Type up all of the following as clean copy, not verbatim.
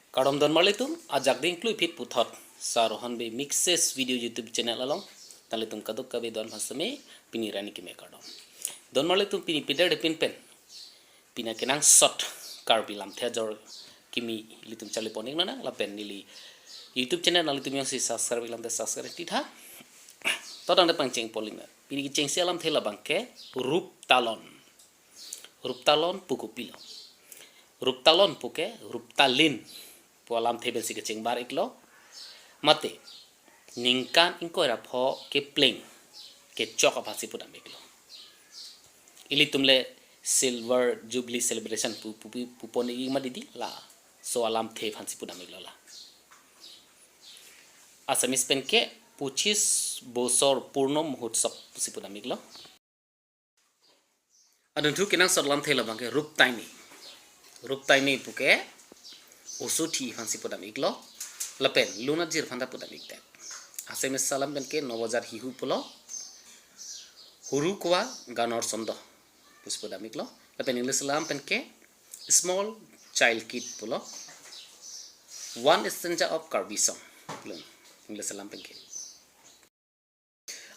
Kadom don malitum ajak ding klui pit puthot sa Rohon Bey mixes video YouTube channel along talitum kaduk kabe don hasame pini rani kime kadom don malitum pini pider de pin pen pina kenang shot Karbi Lamlit jor kimi litum chali poning nana lapen nili YouTube channel nalitum yang si subscribe lam te subscribe titha todang de pangcheng poling pini ki cheng sialam thela bangke Ruptalon pukupilo Ruptalon puke Ruptalin polam thebel si kecing bar iklo mate ningkan inko rapho ke pling ke chok apa si pudam iklo ili tumle silver jubilee celebration puponi ima didi la so alam the phansi pudam iklo la asamis pen ke 25 bosor purno mahotsav si pudam iklo adun thu kenang sorlam thela bangke Ruptaini puke usuti fansi podam iglo lapen luna jir fanda podam igte asemes salam benke 9000 hihu polo huru kwa ganor sondo pus podam iglo lapen english salam benke small child kit polo one essential of Karbi song english salam benke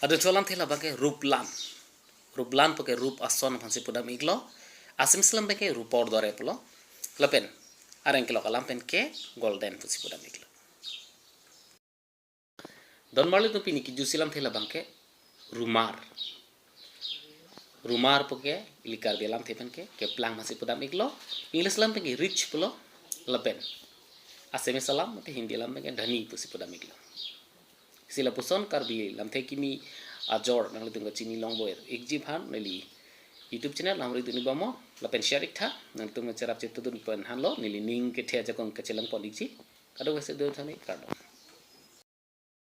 adu cholam thela bake Rup'lan puke rup ason fansi podam iglo asemes salam benke rupor dore polo lapen areng kilo lampen ke golden pusi pudam iklo don marle to pini ki jusilam thela bangke rumar puke likar belam thepen ke plang masi pudam iklo english lam pengi rich pulo lapen aseme salam mate hindi lam pengi dhani pusi pudam iklo sila puson Karbi lam the kimi ajor nang litung chini longboer ekji bhan neli YouTube channel namri duni bamo lapen share ikta nang tung cerap cetudun pen hanlo nili ning ke thia jakong ke chelang podik ji kado wese do thani kado